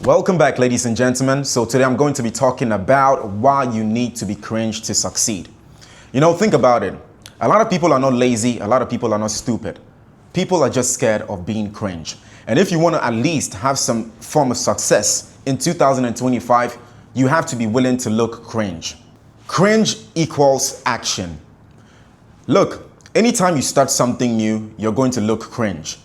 Welcome back, ladies and gentlemen. So today I'm going to be talking about why you need to be cringe to succeed. Think about it. A lot of people are not lazy. A lot of people are not stupid. People are just scared of being cringe. And if you want to at least have some form of success in 2025, you have to be willing to look cringe. Cringe equals action. Look, anytime you start something new, you're going to look cringe.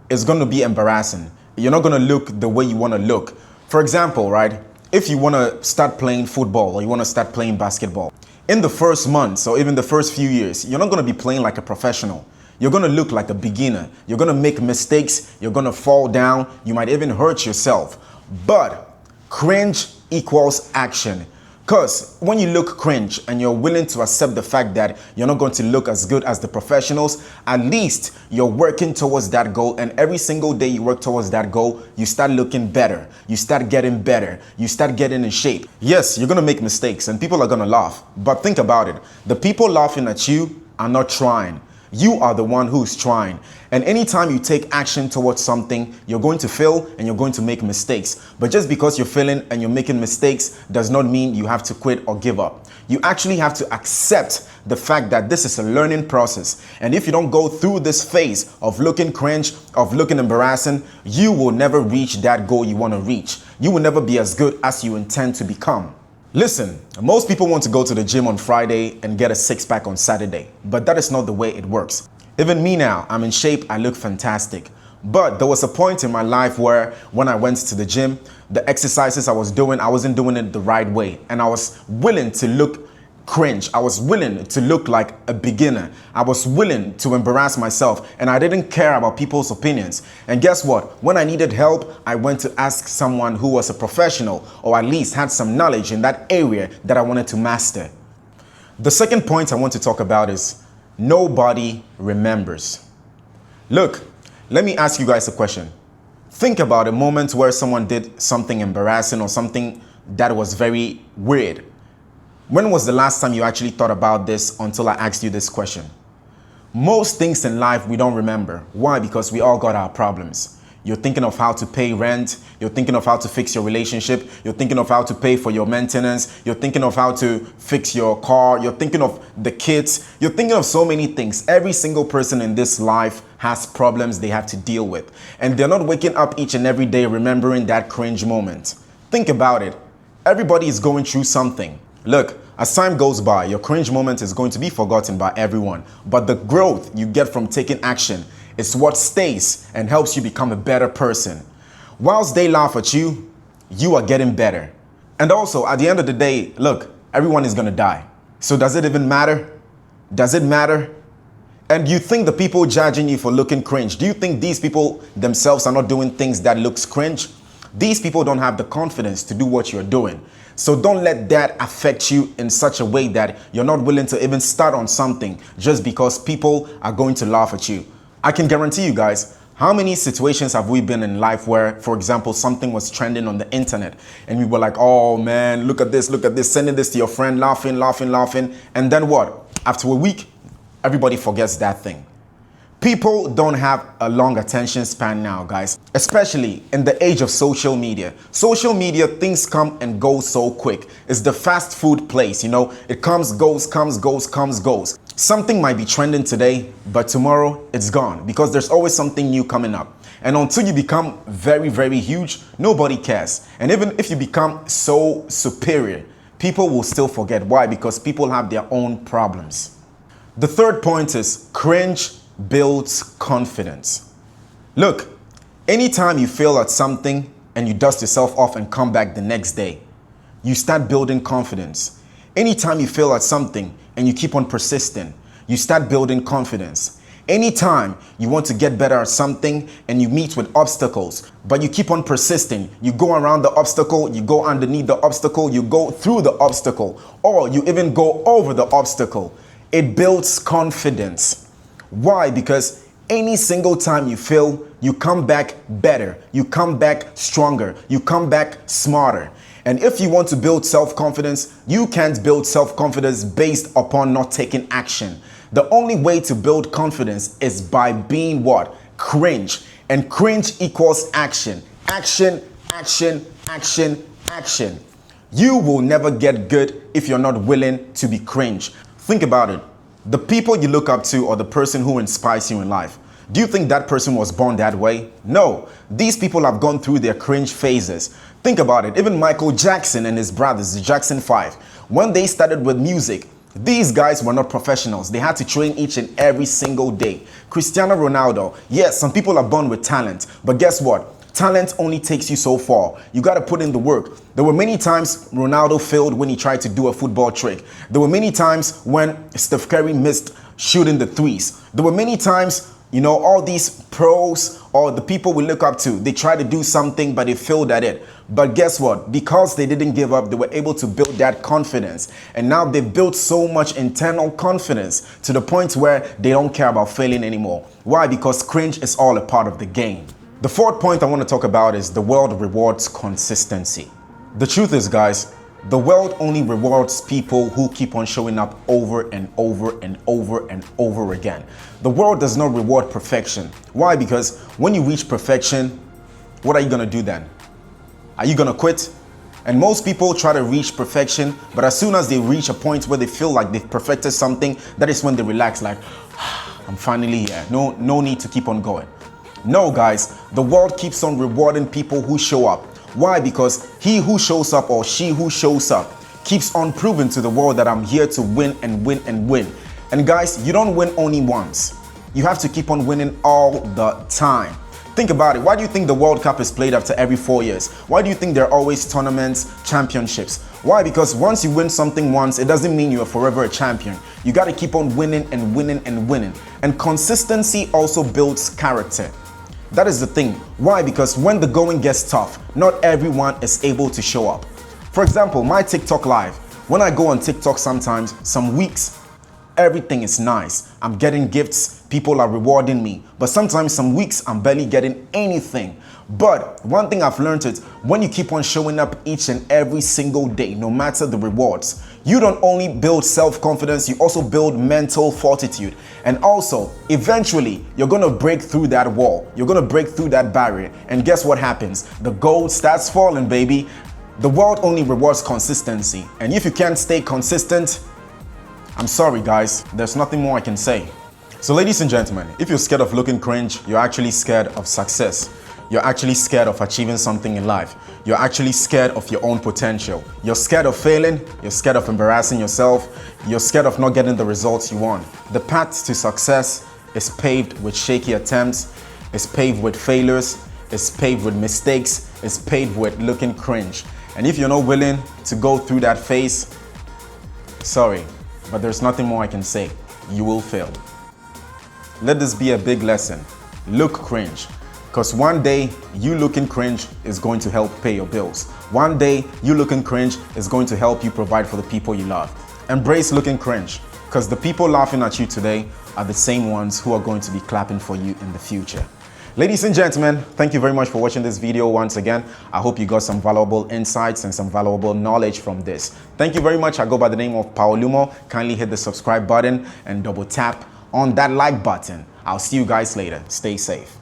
It's going to be embarrassing. You're not going to look the way you want to look. For example, right? If you want to start playing football or you want to start playing basketball, in the first months or even the first few years, you're not going to be playing like a professional. You're going to look like a beginner. You're going to make mistakes. You're going to fall down. You might even hurt yourself. But cringe equals action. Because when you look cringe and you're willing to accept the fact that you're not going to look as good as the professionals, at least you're working towards that goal. And every single day you work towards that goal, you start looking better. You start getting better. You start getting in shape. Yes, you're going to make mistakes and people are going to laugh. But think about it. The people laughing at you are not trying. You are the one who's trying. And anytime you take action towards something, you're going to fail and you're going to make mistakes. But just because you're failing and you're making mistakes does not mean you have to quit or give up. You actually have to accept the fact that this is a learning process. And if you don't go through this phase of looking cringe, of looking embarrassing, you will never reach that goal you want to reach. You will never be as good as you intend to become. Listen, most people want to go to the gym on Friday and get a six-pack on Saturday, but that is not the way it works. Even me now, I'm in shape, I look fantastic. But there was a point in my life where when I went to the gym, the exercises I was doing, I wasn't doing it the right way. And I was willing to look cringe. I was willing to look like a beginner. I was willing to embarrass myself and I didn't care about people's opinions. And guess what? When I needed help, I went to ask someone who was a professional or at least had some knowledge in that area that I wanted to master. The second point I want to talk about is nobody remembers. Look, let me ask you guys a question. Think about a moment where someone did something embarrassing or something that was very weird. When was the last time you actually thought about this until I asked you this question? Most things in life we don't remember. Why? Because we all got our problems. You're thinking of how to pay rent. You're thinking of how to fix your relationship. You're thinking of how to pay for your maintenance. You're thinking of how to fix your car. You're thinking of the kids. You're thinking of so many things. Every single person in this life has problems they have to deal with. And they're not waking up each and every day remembering that cringe moment. Think about it. Everybody is going through something. Look, as time goes by, your cringe moment is going to be forgotten by everyone. But the growth you get from taking action is what stays and helps you become a better person. Whilst they laugh at you, you are getting better. And also, at the end of the day, look, everyone is going to die. So does it even matter? Does it matter? And you think the people judging you for looking cringe, do you think these people themselves are not doing things that looks cringe? These people don't have the confidence to do what you're doing. So don't let that affect you in such a way that you're not willing to even start on something just because people are going to laugh at you. I can guarantee you guys, how many situations have we been in life where, for example, something was trending on the internet and we were like, oh man, look at this, sending this to your friend, laughing. And then what? After a week, everybody forgets that thing. People don't have a long attention span now, guys, especially in the age of social media. Social media, things come and go so quick. It's the fast food place, it comes, goes. Something might be trending today, but tomorrow it's gone because there's always something new coming up. And until you become very, very huge, nobody cares. And even if you become so superior, people will still forget. Why? Because people have their own problems. The third point is cringe builds confidence. Look, anytime you fail at something and you dust yourself off and come back the next day, you start building confidence. Anytime you fail at something and you keep on persisting, you start building confidence. Anytime you want to get better at something and you meet with obstacles, but you keep on persisting, you go around the obstacle, you go underneath the obstacle, you go through the obstacle, or you even go over the obstacle, it builds confidence. Why? Because any single time you fail, you come back better, you come back stronger, you come back smarter. And if you want to build self-confidence, you can't build self-confidence based upon not taking action. The only way to build confidence is by being what? Cringe. And cringe equals action. Action action, action, action. You will never get good if you're not willing to be cringe. Think about it. The people you look up to or the person who inspires you in life, do you think that person was born that way? No. These people have gone through their cringe phases. Think about it. Even Michael Jackson and his brothers, the Jackson 5, when they started with music, these guys were not professionals. They had to train each and every single day. Cristiano Ronaldo, yes, some people are born with talent, but guess what? Talent only takes you so far. You got to put in the work. There were many times Ronaldo failed when he tried to do a football trick. There were many times when Steph Curry missed shooting the threes. There were many times, all these pros or the people we look up to, they try to do something, but they failed at it. But guess what? Because they didn't give up, they were able to build that confidence. And now they've built so much internal confidence to the point where they don't care about failing anymore. Why? Because cringe is all a part of the game. The fourth point I want to talk about is the world rewards consistency. The truth is, guys, the world only rewards people who keep on showing up over and over and over and over again. The world does not reward perfection. Why? Because when you reach perfection, what are you going to do then? Are you going to quit? And most people try to reach perfection, but as soon as they reach a point where they feel like they've perfected something, that is when they relax, like, I'm finally here. No need to keep on going. No, guys, the world keeps on rewarding people who show up. Why? Because he who shows up or she who shows up keeps on proving to the world that I'm here to win and win and win. And guys, you don't win only once. You have to keep on winning all the time. Think about it. Why do you think the World Cup is played after every 4 years? Why do you think there are always tournaments, championships? Why? Because once you win something once, it doesn't mean you are forever a champion. You got to keep on winning and winning and winning. And consistency also builds character. That is the thing. Why? Because when the going gets tough, not everyone is able to show up. For example, my TikTok live. When I go on TikTok sometimes, some weeks, everything is nice. I'm getting gifts, people are rewarding me. But sometimes some weeks I'm barely getting anything. But one thing I've learned is when you keep on showing up each and every single day, no matter the rewards, you don't only build self-confidence, you also build mental fortitude. And also, eventually, you're going to break through that wall. You're going to break through that barrier. And guess what happens? The gold starts falling, baby. The world only rewards consistency. And if you can't stay consistent, I'm sorry, guys. There's nothing more I can say. So ladies and gentlemen, if you're scared of looking cringe, you're actually scared of success. You're actually scared of achieving something in life. You're actually scared of your own potential. You're scared of failing. You're scared of embarrassing yourself. You're scared of not getting the results you want. The path to success is paved with shaky attempts. It's paved with failures. It's paved with mistakes. It's paved with looking cringe. And if you're not willing to go through that phase, sorry, but there's nothing more I can say. You will fail. Let this be a big lesson. Look cringe. Because one day, you looking cringe is going to help pay your bills. One day, you looking cringe is going to help you provide for the people you love. Embrace looking cringe, because the people laughing at you today are the same ones who are going to be clapping for you in the future. Ladies and gentlemen, thank you very much for watching this video once again. I hope you got some valuable insights and some valuable knowledge from this. Thank you very much. I go by the name of Paolumo. Kindly hit the subscribe button and double tap on that like button. I'll see you guys later. Stay safe.